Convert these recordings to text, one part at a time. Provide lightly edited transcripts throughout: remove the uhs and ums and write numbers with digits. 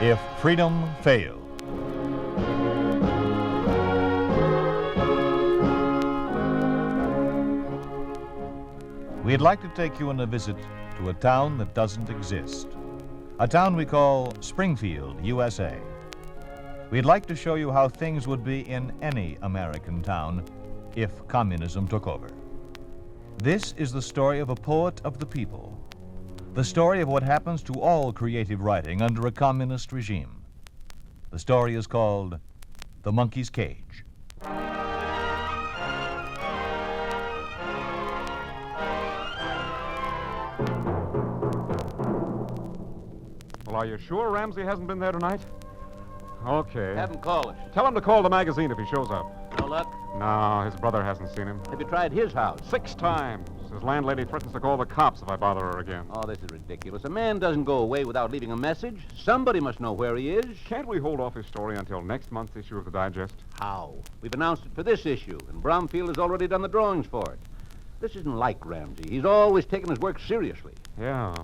If Freedom Failed. We'd like to take you on a visit to a town that doesn't exist. A town we call Springfield, USA. We'd like to show you how things would be in any American town if communism took over. This is the story of a poet of the people. The story of what happens to all creative writing under a communist regime. The story is called The Monkey's Cage. Well, are you sure Ramsey hasn't been there tonight? Okay. Have him call us. Tell him to call the magazine if he shows up. No luck? No, his brother hasn't seen him. Have you tried his house? 6 times. His landlady threatens to call the cops if I bother her again. Oh, this is ridiculous. A man doesn't go away without leaving a message. Somebody must know where he is. Can't we hold off his story until next month's issue of the Digest? How? We've announced it for this issue, and Bromfield has already done the drawings for it. This isn't like Ramsey. He's always taken his work seriously. Yeah,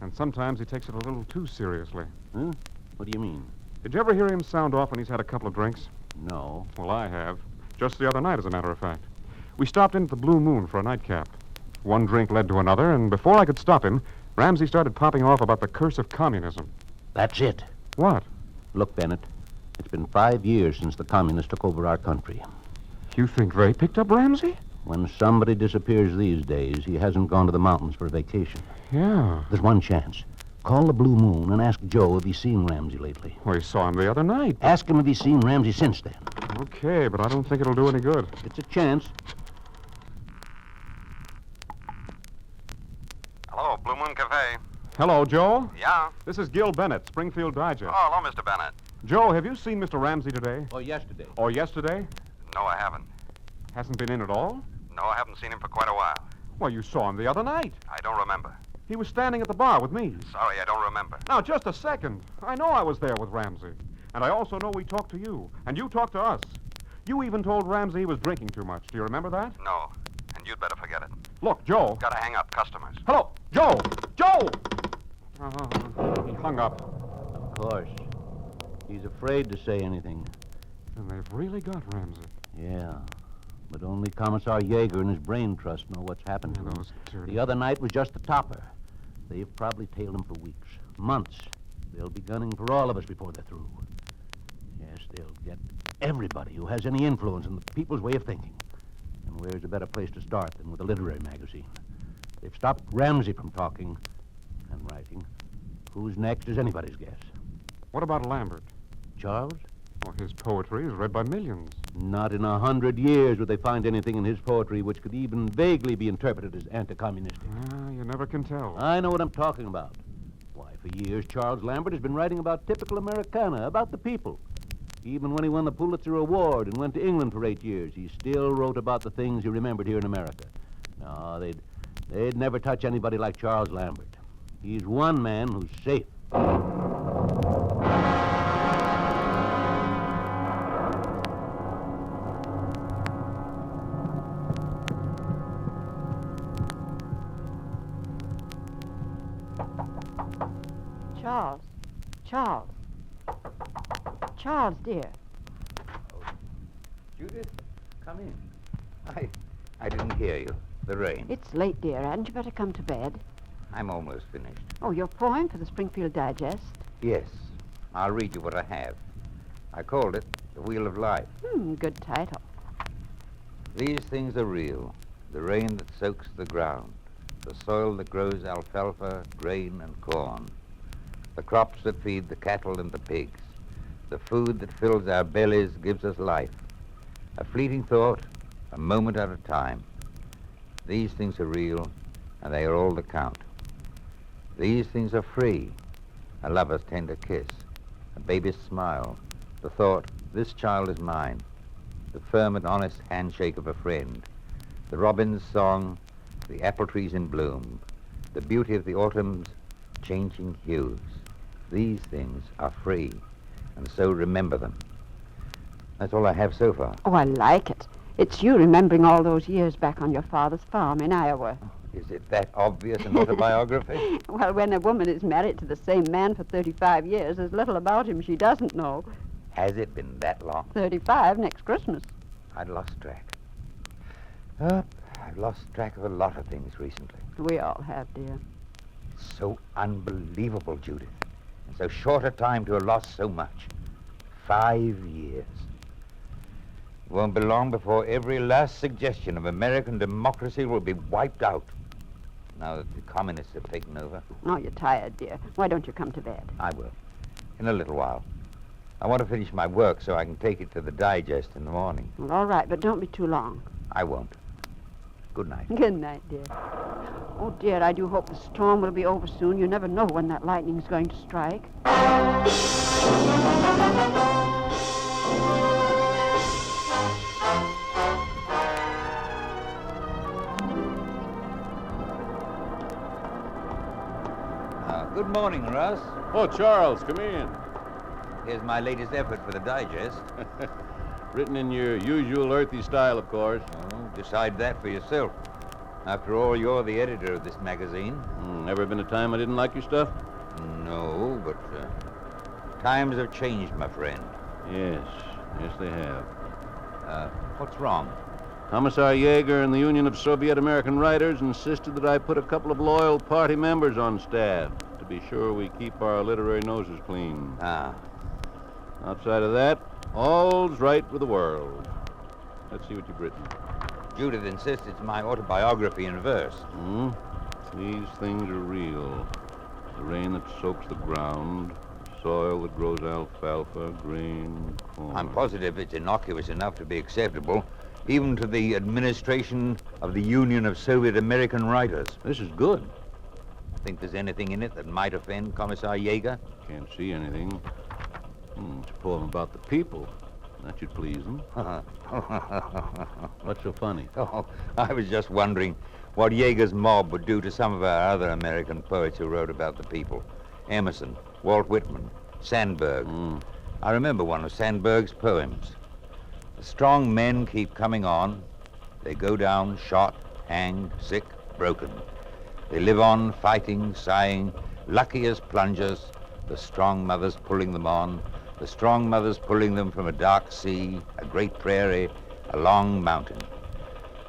and sometimes he takes it a little too seriously. Huh? What do you mean? Did you ever hear him sound off when he's had a couple of drinks? No. Well, I have. Just the other night, as a matter of fact. We stopped in at the Blue Moon for a nightcap. One drink led to another, and before I could stop him, Ramsey started popping off about the curse of communism. That's it. What? Look, Bennett, it's been 5 years since the communists took over our country. You think they picked up Ramsey? When somebody disappears these days, he hasn't gone to the mountains for a vacation. Yeah. There's one chance. Call the Blue Moon and ask Joe if he's seen Ramsey lately. We saw him the other night. Ask him if he's seen Ramsey since then. Okay, but I don't think it'll do any good. It's a chance. Hello, Blue Moon Cafe. Hello, Joe. Yeah? This is Gil Bennett, Springfield Digest. Oh, hello, Mr. Bennett. Joe, have you seen Mr. Ramsey today? Or yesterday. Or yesterday? No, I haven't. Hasn't been in at all? No, I haven't seen him for quite a while. Well, you saw him the other night. I don't remember. He was standing at the bar with me. Sorry, I don't remember. Now, just a second. I know I was there with Ramsey. And I also know we talked to you. And you talked to us. You even told Ramsey he was drinking too much. Do you remember that? No, and you'd better forget it. Look, Joe. Gotta hang up, customers. Hello, Joe! Joe! He hung up. Of course. He's afraid to say anything. And they've really got Ramsey. Yeah. But only Commissar Yeager and his brain trust know what's happened to him. Those dirty... The other night was just the topper. They've probably tailed him for weeks, months. They'll be gunning for all of us before they're through. Yes, they'll get everybody who has any influence in the people's way of thinking. And where's a better place to start than with a literary magazine? They've stopped Ramsey from talking and writing. Who's next is anybody's guess. What about Lambert? Charles? Well, his poetry is read by millions. Not in 100 years would they find anything in his poetry which could even vaguely be interpreted as anti-communistic. You never can tell. I know what I'm talking about. Why, for years, Charles Lambert has been writing about typical Americana, about the people. Even when he won the Pulitzer Award and went to England for 8 years, he still wrote about the things he remembered here in America. No, they'd never touch anybody like Charles Lambert. He's one man who's safe. Charles. Charles. Charles, dear. Judith, come in. I didn't hear you. The rain. It's late, dear. Hadn't you better come to bed? I'm almost finished. Oh, your poem for the Springfield Digest? Yes. I'll read you what I have. I called it The Wheel of Life. Good title. These things are real. The rain that soaks the ground. The soil that grows alfalfa, grain, and corn. The crops that feed the cattle and the pigs. The food that fills our bellies gives us life. A fleeting thought, a moment at a time. These things are real, and they are all that count. These things are free. A lover's tender kiss, a baby's smile, the thought, this child is mine, the firm and honest handshake of a friend, the robin's song, the apple trees in bloom, the beauty of the autumn's changing hues. These things are free, and so remember them. That's all I have so far. Oh, I like it. It's you remembering all those years back on your father's farm in Iowa. Is it that obvious an autobiography? Well, when a woman is married to the same man for 35 years, there's little about him she doesn't know. Has it been that long? 35 next Christmas. I'd lost track. I've lost track of a lot of things recently. We all have, dear. So unbelievable, Judith. In so short a time to have lost so much. 5 years. It won't be long before every last suggestion of American democracy will be wiped out. Now that the communists have taken over. Oh, you're tired, dear. Why don't you come to bed? I will. In a little while. I want to finish my work so I can take it to the digest in the morning. Well, all right, but don't be too long. I won't. Good night. Good night, dear. Oh, dear, I do hope the storm will be over soon. You never know when that lightning's going to strike. Good morning, Russ. Oh, Charles, come in. Here's my latest effort for the digest. Written in your usual earthy style, of course. Oh, decide that for yourself. After all, you're the editor of this magazine. Never been a time I didn't like your stuff? No, but times have changed, my friend. Yes, they have. What's wrong? Commissar Yeager and the Union of Soviet American Writers insisted that I put a couple of loyal party members on staff to be sure we keep our literary noses clean. Ah. Outside of that, all's right with the world. Let's see what you've written. Judith insists it's my autobiography in verse. These things are real. The rain that soaks the ground, the soil that grows alfalfa, grain, corn. I'm positive it's innocuous enough to be acceptable, even to the administration of the Union of Soviet American Writers. This is good. Think there's anything in it that might offend Commissar Yeager? Can't see anything. It's a poem about the people. That should please them. What's so funny? Oh, I was just wondering what Yeager's mob would do to some of our other American poets who wrote about the people. Emerson, Walt Whitman, Sandburg. I remember one of Sandburg's poems. The strong men keep coming on. They go down shot, hanged, sick, broken. They live on fighting, sighing, lucky as plungers, the strong mothers pulling them on, the strong mothers pulling them from a dark sea, a great prairie, a long mountain.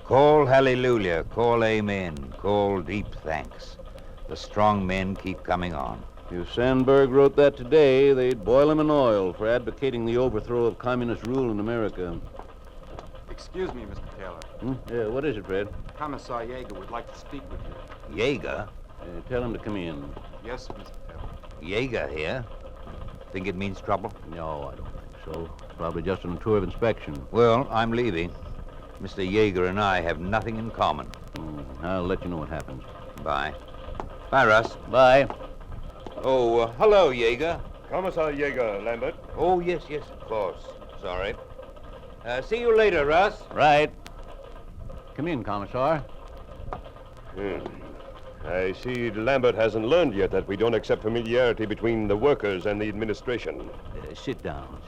Call hallelujah, call amen, call deep thanks. The strong men keep coming on. If Sandburg wrote that today, they'd boil him in oil for advocating the overthrow of communist rule in America. Excuse me, Mr. Taylor. Yeah, what is it, Fred? Commissar Yeager would like to speak with you. Yeager? Tell him to come in. Yes, Mr. Taylor. Yeager here? Think it means trouble? No, I don't think so. Probably just on a tour of inspection. Well, I'm leaving. Mr. Yeager and I have nothing in common. I'll let you know what happens. Bye. Bye, Russ. Bye. Oh, hello, Yeager. Commissar Yeager, Lambert. Oh, yes, of course. Sorry. See you later, Russ. Right. Come in, Commissar. I see Lambert hasn't learned yet that we don't accept familiarity between the workers and the administration. Sit down.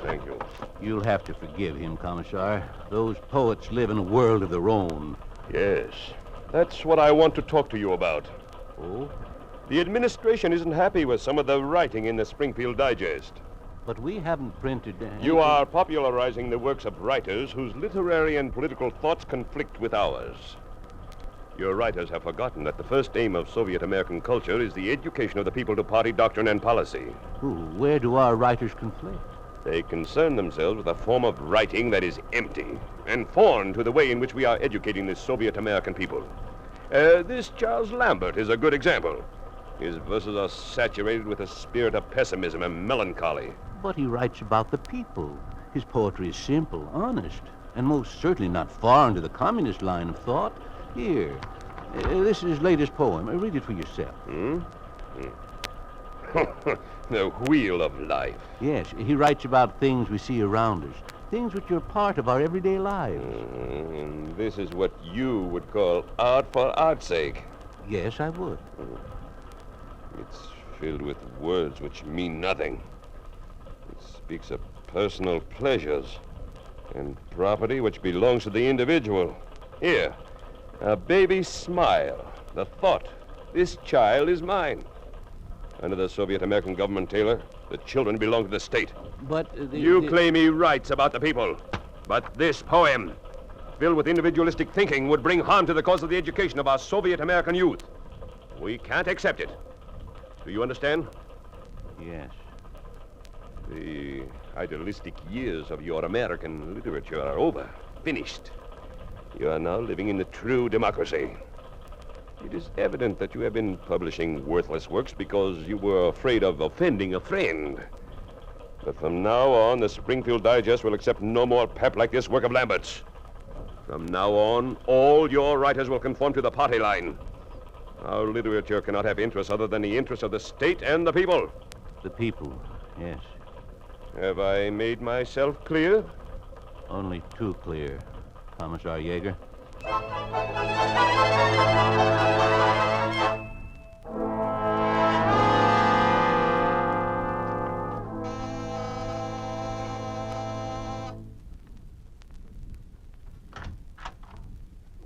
Thank you. You'll have to forgive him, Commissar. Those poets live in a world of their own. Yes. That's what I want to talk to you about. Oh? The administration isn't happy with some of the writing in the Springfield Digest. But we haven't printed You are popularizing the works of writers whose literary and political thoughts conflict with ours. Your writers have forgotten that the first aim of Soviet American culture is the education of the people to party doctrine and policy. Where do our writers conflict? They concern themselves with a form of writing that is empty and foreign to the way in which we are educating the Soviet American people. This Charles Lambert is a good example. His verses are saturated with a spirit of pessimism and melancholy. But he writes about the people. His poetry is simple, honest, and most certainly not foreign to the communist line of thought. Here, this is his latest poem. Read it for yourself. The wheel of life. Yes, he writes about things we see around us, things which are part of our everyday lives. And this is what you would call art for art's sake. Yes, I would. It's filled with words which mean nothing. It speaks of personal pleasures and property which belongs to the individual. Here, A baby's smile. The thought, this child is mine. Under the Soviet American government, Taylor, the children belong to the state. But You claim he writes about the people. But this poem, filled with individualistic thinking, would bring harm to the cause of the education of our Soviet American youth. We can't accept it. Do you understand? Yes. The idealistic years of your American literature are over. Finished. You are now living in the true democracy. It is evident that you have been publishing worthless works because you were afraid of offending a friend. But from now on, the Springfield Digest will accept no more pap like this work of Lambert's. From now on, all your writers will conform to the party line. Our literature cannot have interests other than the interests of the state and the people. The people, yes. Have I made myself clear? Only too clear, Commissar Yeager.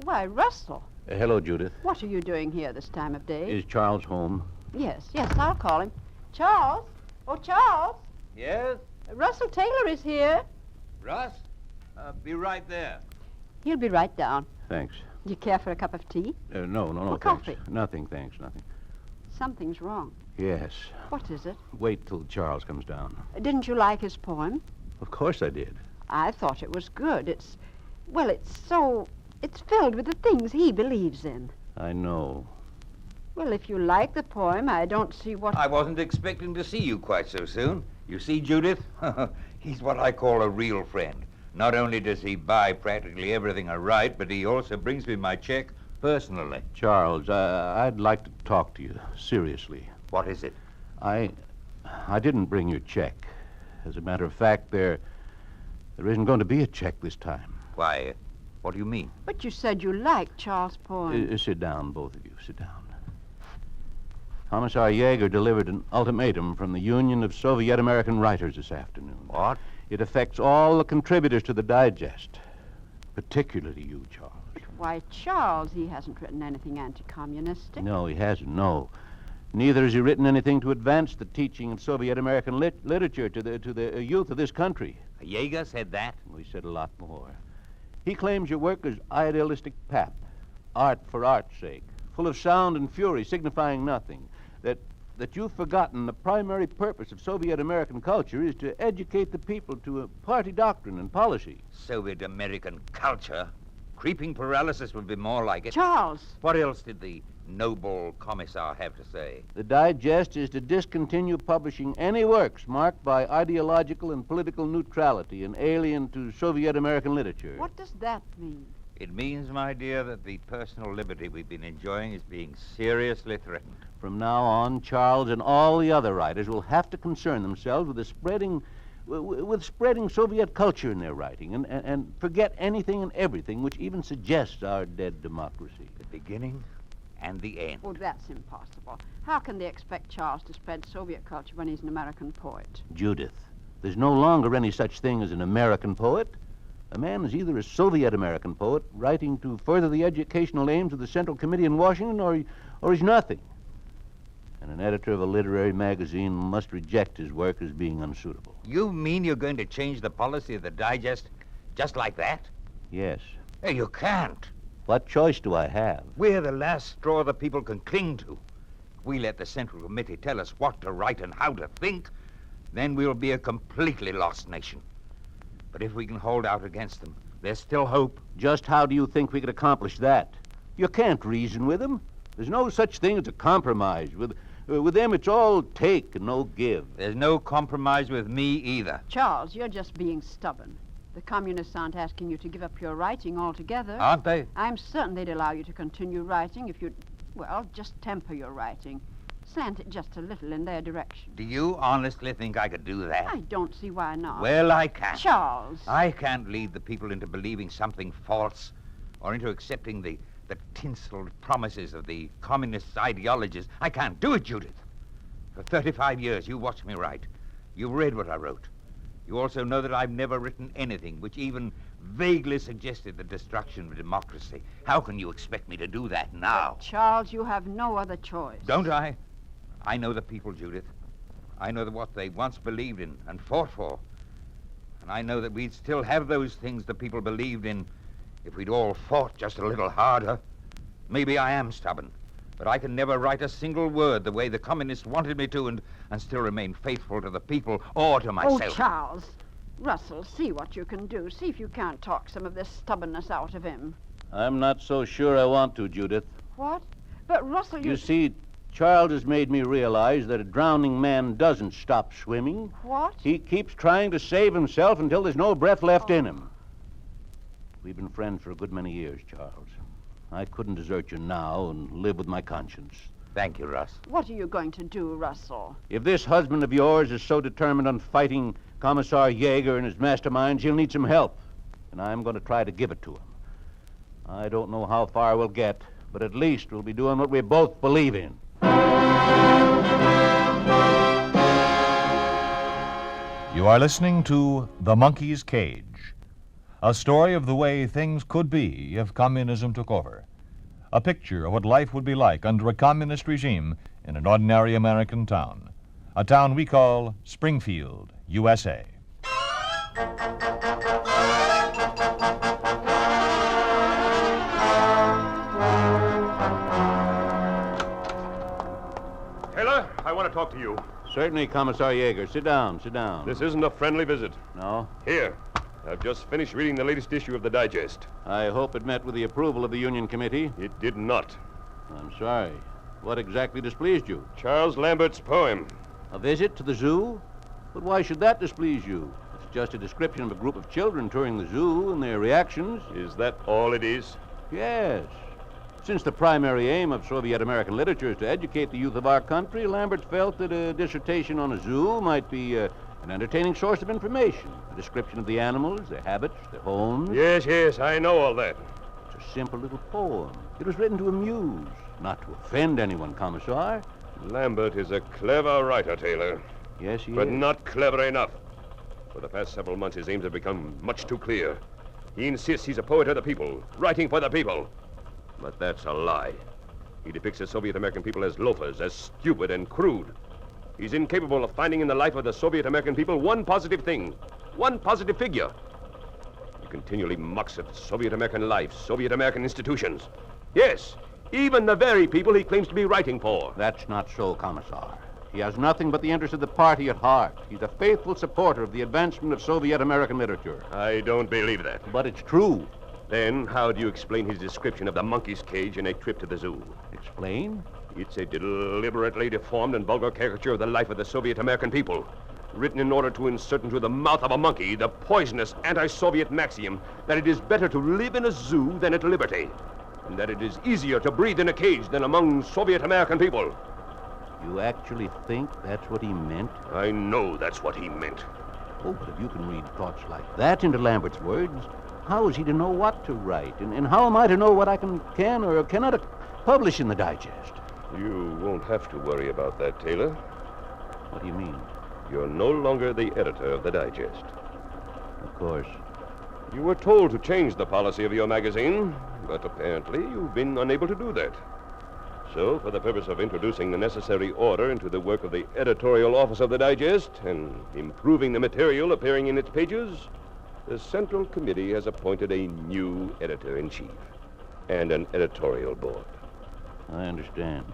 Why, Russell, Hello, Judith. what are you doing here this time of day? Is Charles home? Yes, I'll call him. Charles? Oh, Charles? Yes? Russell Taylor is here. Russ? Be right there. He'll be right down. Thanks. You care for a cup of tea? No, Or thanks. coffee? Nothing, thanks, nothing. Something's wrong. Yes. What is it? Wait till Charles comes down. Didn't you like his poem? Of course I did. I thought it was good. It's filled with the things he believes in. I know. Well, if you like the poem, I don't see what... I wasn't expecting to see you quite so soon. You see, Judith? He's what I call a real friend. Not only does he buy practically everything I write, but he also brings me my check personally. Charles, I'd like to talk to you, seriously. What is it? I didn't bring your check. As a matter of fact, there isn't going to be a check this time. Why, what do you mean? But you said you liked Charles' poem. Sit down, both of you. Sit down. Commissar Yeager delivered an ultimatum from the Union of Soviet American Writers this afternoon. What? It affects all the contributors to the Digest, particularly you, Charles. Why, Charles, he hasn't written anything anti-communistic. No, he hasn't, no. Neither has he written anything to advance the teaching of Soviet American literature to the youth of this country. Yeager said that? We said a lot more. He claims your work is idealistic pap, art for art's sake, full of sound and fury, signifying nothing. That you've forgotten the primary purpose of Soviet American culture is to educate the people to a party doctrine and policy. Soviet American culture? Creeping paralysis would be more like it. Charles! What else did the noble commissar have to say? The Digest is to discontinue publishing any works marked by ideological and political neutrality and alien to Soviet American literature. What does that mean? It means, my dear, that the personal liberty we've been enjoying is being seriously threatened. From now on, Charles and all the other writers will have to concern themselves with spreading Soviet culture in their writing and forget anything and everything which even suggests our dead democracy. The beginning and the end. Oh, that's impossible. How can they expect Charles to spread Soviet culture when he's an American poet? Judith, there's no longer any such thing as an American poet. A man is either a Soviet American poet writing to further the educational aims of the Central Committee in Washington, or he's nothing. And an editor of a literary magazine must reject his work as being unsuitable. You mean you're going to change the policy of the Digest just like that? Yes. Hey, you can't. What choice do I have? We're the last straw the people can cling to. If we let the Central Committee tell us what to write and how to think, then we'll be a completely lost nation. But if we can hold out against them, there's still hope. Just how do you think we could accomplish that? You can't reason with them. There's no such thing as a compromise. With them, it's all take and no give. There's no compromise with me either. Charles, you're just being stubborn. The communists aren't asking you to give up your writing altogether. Aren't they? I'm certain they'd allow you to continue writing if you'd, just temper your writing. Slant it just a little in their direction. Do you honestly think I could do that? I don't see why not. Well, I can't. Charles! I can't lead the people into believing something false or into accepting the tinseled promises of the communist ideologies. I can't do it, Judith. For 35 years, you watched me write. You've read what I wrote. You also know that I've never written anything which even vaguely suggested the destruction of democracy. How can you expect me to do that now? But Charles, you have no other choice. Don't I? I know the people, Judith. I know what they once believed in and fought for. And I know that we'd still have those things the people believed in if we'd all fought just a little harder. Maybe I am stubborn, but I can never write a single word the way the communists wanted me to and still remain faithful to the people or to myself. Oh, Charles. Russell, see what you can do. See if you can't talk some of this stubbornness out of him. I'm not so sure I want to, Judith. What? But, Russell, You see, Charles has made me realize that a drowning man doesn't stop swimming. What? He keeps trying to save himself until there's no breath left in him. We've been friends for a good many years, Charles. I couldn't desert you now and live with my conscience. Thank you, Russ. What are you going to do, Russell? If this husband of yours is so determined on fighting Commissar Yeager and his masterminds, he'll need some help, and I'm going to try to give it to him. I don't know how far we'll get, but at least we'll be doing what we both believe in. You are listening to The Monkey's Cage, a story of the way things could be if communism took over. A picture of what life would be like under a communist regime in an ordinary American town. A town we call Springfield, USA. Taylor, I want to talk to you. Certainly, Commissar Yeager. Sit down, sit down. This isn't a friendly visit. No? Here, I've just finished reading the latest issue of the Digest. I hope it met with the approval of the Union Committee. It did not. I'm sorry. What exactly displeased you? Charles Lambert's poem. A visit to the zoo? But why should that displease you? It's just a description of a group of children touring the zoo and their reactions. Is that all it is? Yes. Since the primary aim of Soviet American literature is to educate the youth of our country, Lambert felt that a dissertation on a zoo might be an entertaining source of information. A description of the animals, their habits, their homes. Yes, I know all that. It's a simple little poem. It was written to amuse, not to offend anyone, Commissar. Lambert is a clever writer, Taylor. Yes, he But is. not clever enough. For the past several months, his aims have become much too clear. He insists he's a poet of the people, writing for the people. But that's a lie. He depicts the Soviet American people as loafers, as stupid and crude. He's incapable of finding in the life of the Soviet American people one positive thing, one positive figure. He continually mocks at Soviet American life, Soviet American institutions. Yes, even the very people he claims to be writing for. That's not so, Commissar. He has nothing but the interest of the party at heart. He's a faithful supporter of the advancement of Soviet American literature. I don't believe that. But it's true. Then how do you explain his description of the monkey's cage in A Trip to the Zoo? Explain? It's a deliberately deformed and vulgar caricature of the life of the Soviet American people, written in order to insert into the mouth of a monkey the poisonous anti-Soviet maxiom that it is better to live in a zoo than at liberty, and that it is easier to breathe in a cage than among Soviet American people. You actually think that's what he meant? I know that's what he meant. Oh, but if you can read thoughts like that into Lambert's words, how is he to know what to write? And how am I to know what I can or cannot publish in the Digest? You won't have to worry about that, Taylor. What do you mean? You're no longer the editor of the Digest. Of course. You were told to change the policy of your magazine, but apparently you've been unable to do that. So, for the purpose of introducing the necessary order into the work of the editorial office of the Digest and improving the material appearing in its pages, the Central Committee has appointed a new editor-in-chief and an editorial board. I understand.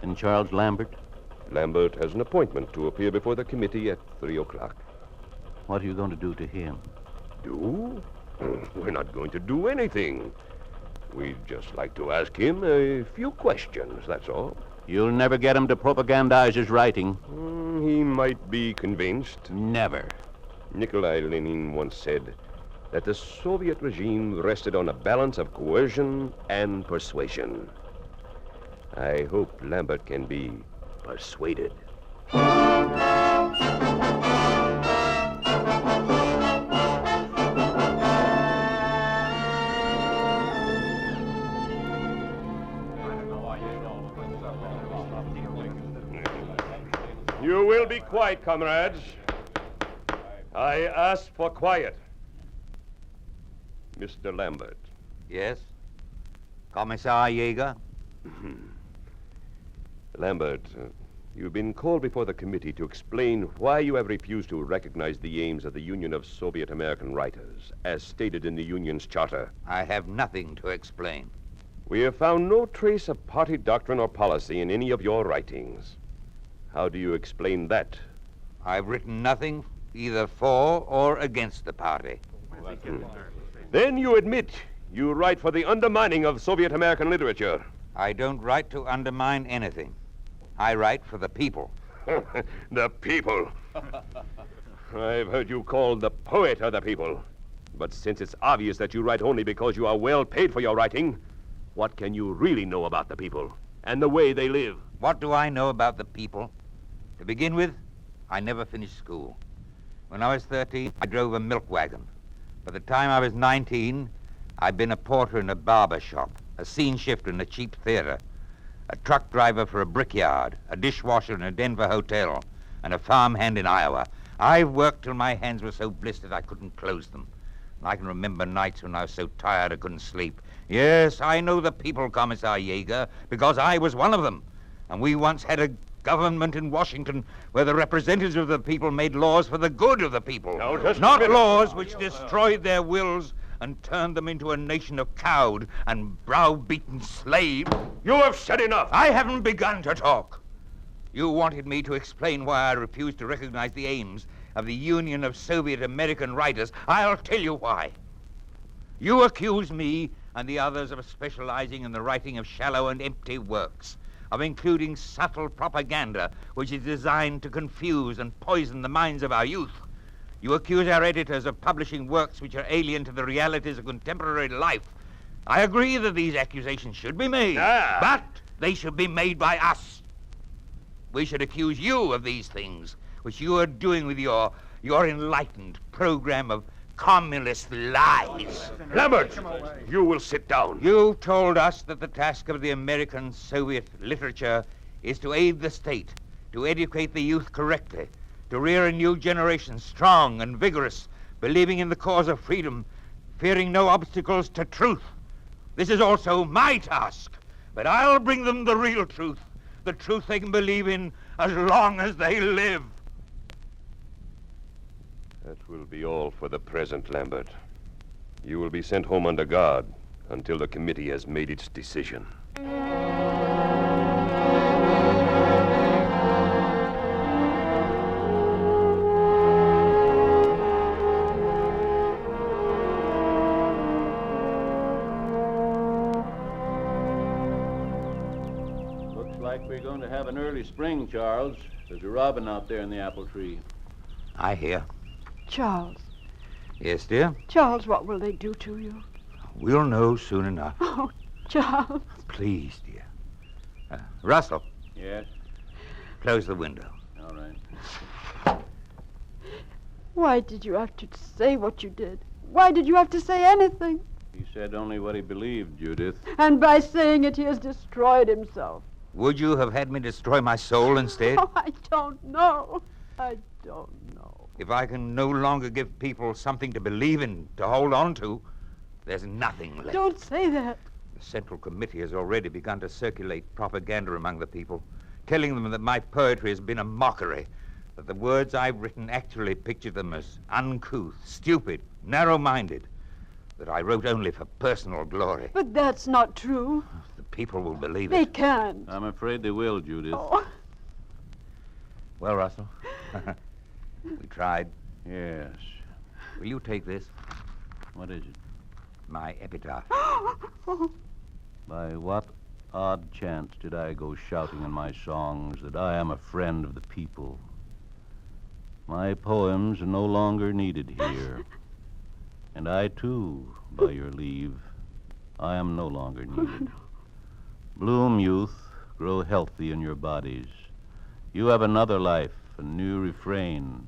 And Charles Lambert? Lambert has an appointment to appear before the committee at 3 o'clock. What are you going to do to him? Do? We're not going to do anything. We'd just like to ask him a few questions, that's all. You'll never get him to propagandize his writing. He might be convinced. Never. Nikolai Lenin once said that the Soviet regime rested on a balance of coercion and persuasion. I hope Lambert can be persuaded. You will be quiet, comrades. I ask for quiet. Mr. Lambert. Yes? Commissar Jaeger? Lambert, you've been called before the committee to explain why you have refused to recognize the aims of the Union of Soviet American Writers, as stated in the Union's charter. I have nothing to explain. We have found no trace of party doctrine or policy in any of your writings. How do you explain that? I've written nothing either for or against the party. Then you admit you write for the undermining of Soviet American literature. I don't write to undermine anything. I write for the people. The people. I've heard you called the poet of the people. But since it's obvious that you write only because you are well paid for your writing, what can you really know about the people and the way they live? What do I know about the people? To begin with, I never finished school. When I was 13, I drove a milk wagon. By the time I was 19, I'd been a porter in a barber shop, a scene shifter in a cheap theater, a truck driver for a brickyard, a dishwasher in a Denver hotel, and a farmhand in Iowa. I've worked till my hands were so blistered I couldn't close them. And I can remember nights when I was so tired I couldn't sleep. Yes, I know the people, Commissar Jaeger, because I was one of them. And we once had a government in Washington where the representatives of the people made laws for the good of the people. Now, just not a minute. laws which destroyed their wills and turned them into a nation of cowed and browbeaten slaves. You have said enough. I haven't begun to talk. You wanted me to explain why I refused to recognize the aims of the Union of Soviet American Writers. I'll tell you why. You accuse me and the others of specializing in the writing of shallow and empty works, of including subtle propaganda which is designed to confuse and poison the minds of our youth. You accuse our editors of publishing works which are alien to the realities of contemporary life. I agree that these accusations should be made, but they should be made by us. We should accuse you of these things, which you are doing with your enlightened program of communist lies. Lambert, you will sit down. You told us that the task of the American Soviet literature is to aid the state, to educate the youth correctly, to rear a new generation strong and vigorous, believing in the cause of freedom, fearing no obstacles to truth. This is also my task, but I'll bring them the real truth, the truth they can believe in as long as they live. That will be all for the present, Lambert. You will be sent home under guard until the committee has made its decision. Looks like we're going to have an early spring, Charles. There's a robin out there in the apple tree. I hear. Charles. Yes, dear? Charles, what will they do to you? We'll know soon enough. Oh, Charles. Please, dear. Russell, Yes? close the window. All right. Why did you have to say what you did? Why did you have to say anything? He said only what he believed, Judith. And by saying it, he has destroyed himself. Would you have had me destroy my soul instead? Oh, I don't know. I don't know. If I can no longer give people something to believe in, to hold on to, there's nothing left. Don't say that. The Central Committee has already begun to circulate propaganda among the people, telling them that my poetry has been a mockery, that the words I've written actually picture them as uncouth, stupid, narrow-minded, that I wrote only for personal glory. But that's not true. The people will believe They it. can't. I'm afraid they will, Judith. Oh. Well, Russell, we tried. Yes. Will you take this? What is it? My epitaph. By what odd chance did I go shouting in my songs that I am a friend of the people? My poems are no longer needed here. And I, too, by your leave, I am no longer needed. Bloom, youth, grow healthy in your bodies. You have another life, a new refrain.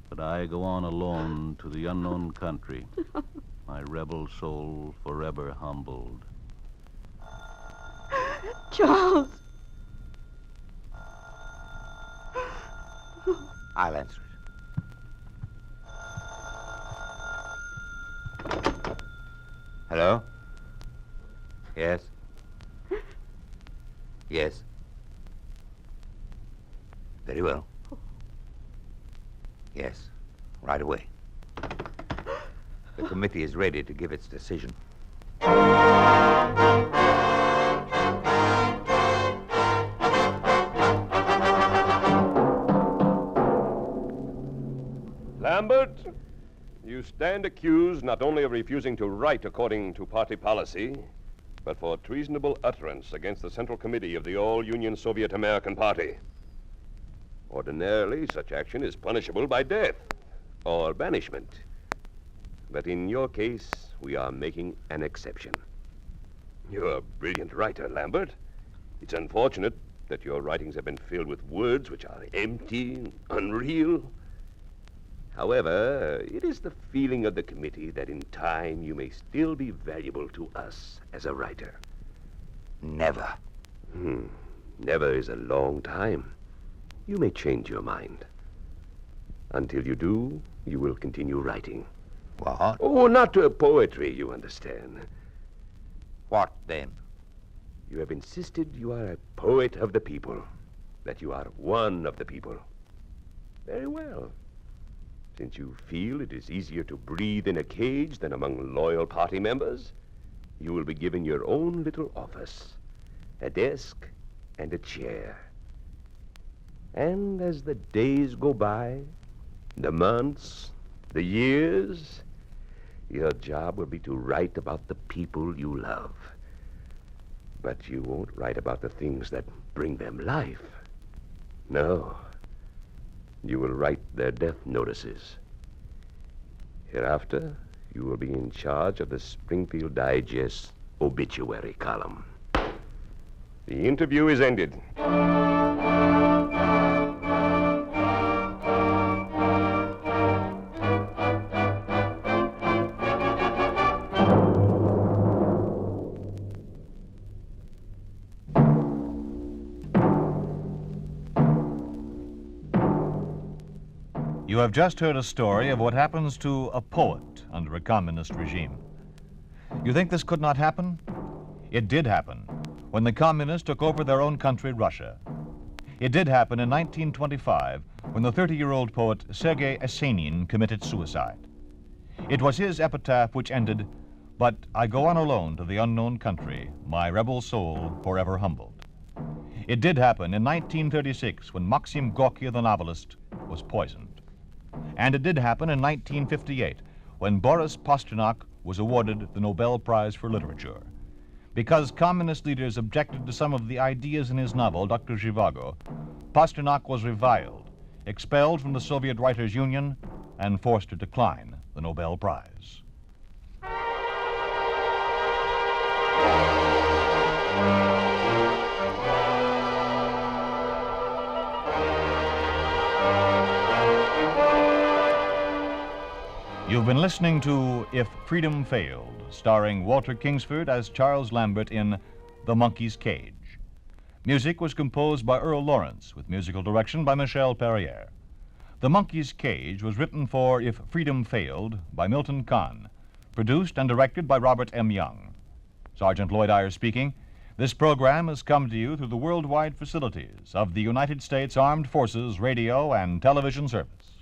But I go on alone to the unknown country, my rebel soul forever humbled. Charles. I'll answer it. Hello? Yes? Yes. Very well. Yes, right away. The committee is ready to give its decision. Lambert, you stand accused not only of refusing to write according to party policy, but for treasonable utterance against the Central Committee of the All-Union Soviet American Party. Ordinarily, such action is punishable by death or banishment. But in your case, we are making an exception. You're a brilliant writer, Lambert. It's unfortunate that your writings have been filled with words which are empty, unreal. However, it is the feeling of the committee that in time you may still be valuable to us as a writer. Never. Never is a long time. You may change your mind. Until you do, you will continue writing. What? Oh, not poetry, you understand. What then? You have insisted you are a poet of the people, that you are one of the people. Very well. Since you feel it is easier to breathe in a cage than among loyal party members, you will be given your own little office, a desk and a chair. And as the days go by, the months, the years, your job will be to write about the people you love. But you won't write about the things that bring them life. No. You will write their death notices. Hereafter, you will be in charge of the Springfield Digest obituary column. The interview is ended. You have just heard a story of what happens to a poet under a communist regime. You think this could not happen? It did happen when the communists took over their own country, Russia. It did happen in 1925 when the 30-year-old poet Sergei Esenin committed suicide. It was his epitaph which ended, "But I go on alone to the unknown country, my rebel soul forever humbled." It did happen in 1936 when Maxim Gorky, the novelist, was poisoned. And it did happen in 1958 when Boris Pasternak was awarded the Nobel Prize for Literature. Because communist leaders objected to some of the ideas in his novel, Dr. Zhivago, Pasternak was reviled, expelled from the Soviet Writers' Union, and forced to decline the Nobel Prize. You've been listening to If Freedom Failed, starring Walter Kingsford as Charles Lambert in The Monkey's Cage. Music was composed by Earl Lawrence, with musical direction by Michel Perrier. The Monkey's Cage was written for If Freedom Failed by Milton Kahn, produced and directed by Robert M. Young. Sergeant Lloyd Ayers speaking. This program has come to you through the worldwide facilities of the United States Armed Forces Radio and Television Service.